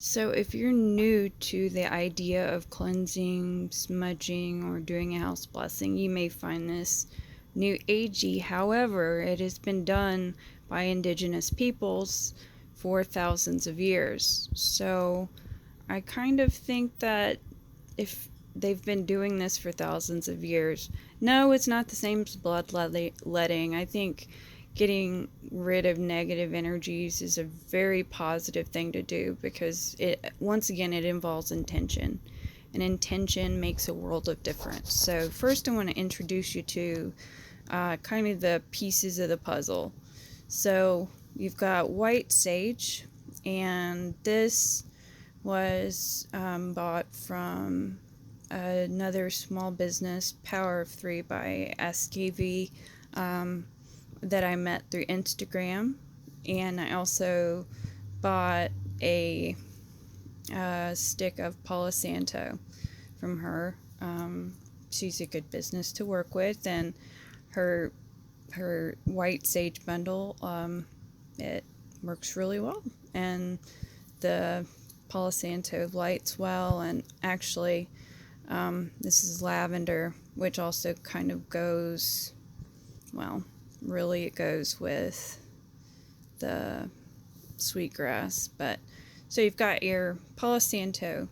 So, if you're new to the idea of cleansing, smudging, or doing a house blessing, you may find this new agey. However, it has been done by indigenous peoples for thousands of years. So, I kind of think that if they've been doing this for thousands of years, no, it's not the same as bloodletting. I think getting rid of negative energies is a very positive thing to do because it, once again, it involves intention, and intention makes a world of difference. So first I want to introduce you to kind of the pieces of the puzzle. So you've got white sage, and this was bought from another small business, Power of Three by SKV, that I met through Instagram. And I also bought a stick of Palo Santo from her. She's a good business to work with, and her white sage bundle, it works really well. And the Palo Santo lights well, and actually, this is lavender, which also kind of goes, well, really it goes with the sweetgrass. But so you've got your Palo Santo,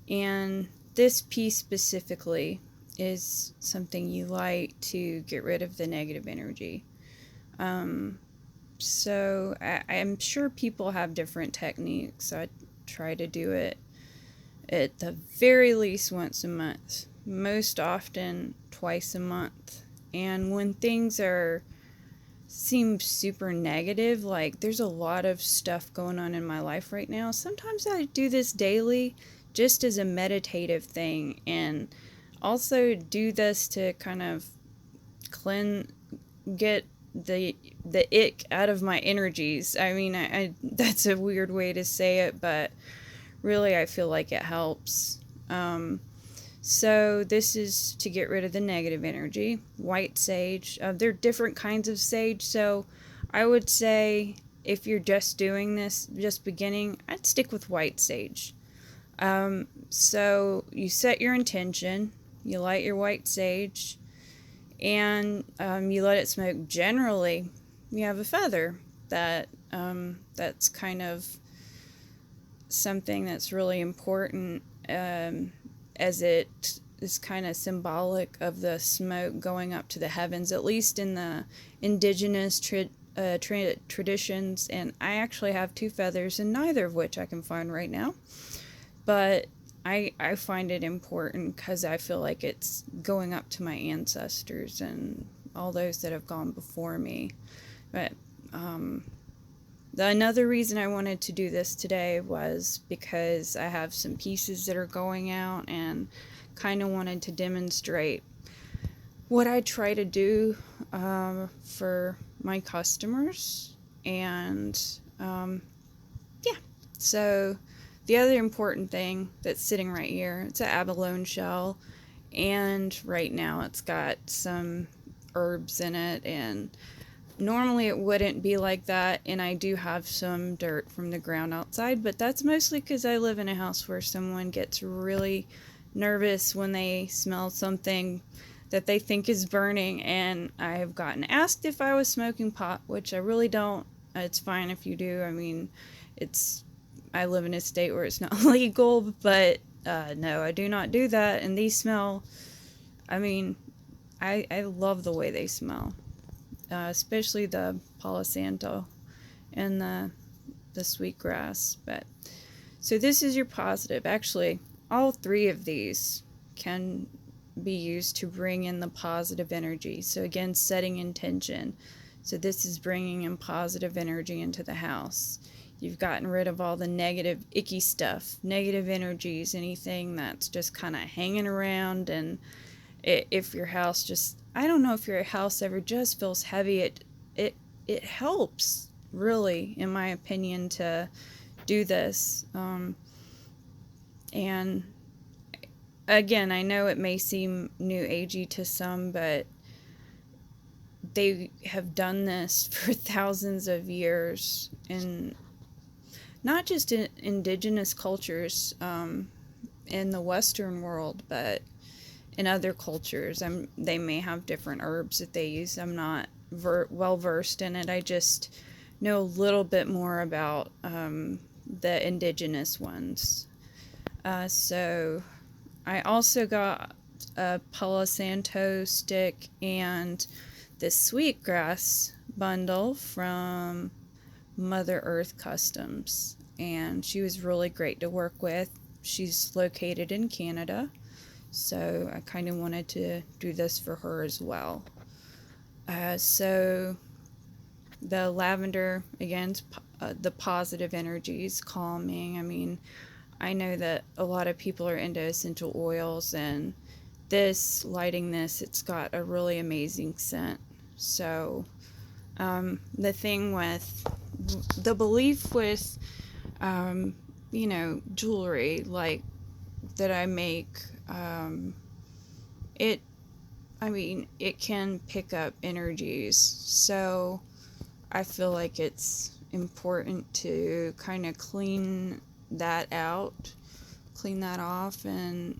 and this piece specifically is something you light to get rid of the negative energy. So I'm sure people have different techniques. I try to do it at the very least once a month, most often twice a month. And when things are seem super negative, like there's a lot of stuff going on in my life right now, sometimes I do this daily just as a meditative thing, and also do this to kind of cleanse, get the ick out of my energies. I mean, I that's a weird way to say it, but really I feel like it helps. So this is to get rid of the negative energy. White sage. There are different kinds of sage, so I would say if you're just doing this, just beginning, I'd stick with white sage. So you set your intention, you light your white sage, and you let it smoke. Generally, you have a feather that's kind of something that's really important, as it is kind of symbolic of the smoke going up to the heavens, at least in the indigenous traditions. And I actually have two feathers, and neither of which I can find right now. But I find it important because I feel like it's going up to my ancestors and all those that have gone before me. But another reason I wanted to do this today was because I have some pieces that are going out, and kind of wanted to demonstrate what I try to do for my customers. And yeah, so the other important thing that's sitting right here, it's an abalone shell, and right now it's got some herbs in it, and normally it wouldn't be like that, and I do have some dirt from the ground outside, but that's mostly because I live in a house where someone gets really nervous when they smell something that they think is burning, and I have gotten asked if I was smoking pot, which I really don't. It's fine if you do. I mean, I live in a state where it's not legal, but no, I do not do that, and these smell, I mean, I love the way they smell. Especially the Palo Santo and the sweetgrass. But so this is your positive. Actually, all three of these can be used to bring in the positive energy. So again, setting intention. So this is bringing in positive energy into the house. You've gotten rid of all the negative, icky stuff, negative energies, anything that's just kind of hanging around. And if your house just, I don't know if your house ever just feels heavy, it helps, really, in my opinion, to do this. And again, I know it may seem new agey to some, but they have done this for thousands of years, and not just in indigenous cultures in the Western world, but in other cultures. They may have different herbs that they use. I'm not well versed in it. I just know a little bit more about the indigenous ones. So I also got a Palo Santo stick and this sweetgrass bundle from Mother Earth Customs, and she was really great to work with. She's located in Canada, so I kind of wanted to do this for her as well. So the lavender, again, the positive energies, calming. I mean, I know that a lot of people are into essential oils, and lighting this, it's got a really amazing scent. So the thing with the belief with jewelry like that I make, it I mean, it can pick up energies. So I feel like it's important to kind of clean that off, and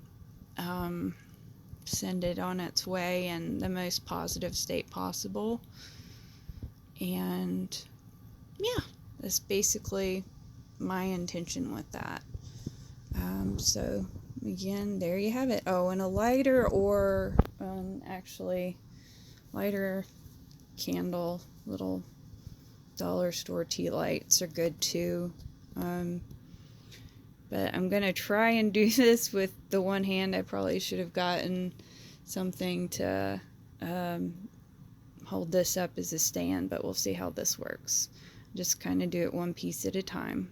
send it on its way in the most positive state possible. And yeah, that's basically my intention with that. So again, there you have it. Oh, and a lighter, or actually lighter candle, little dollar store tea lights are good too. But I'm gonna try and do this with the one hand. I probably should have gotten something to hold this up as a stand, but we'll see how this works. Just kind of do it one piece at a time.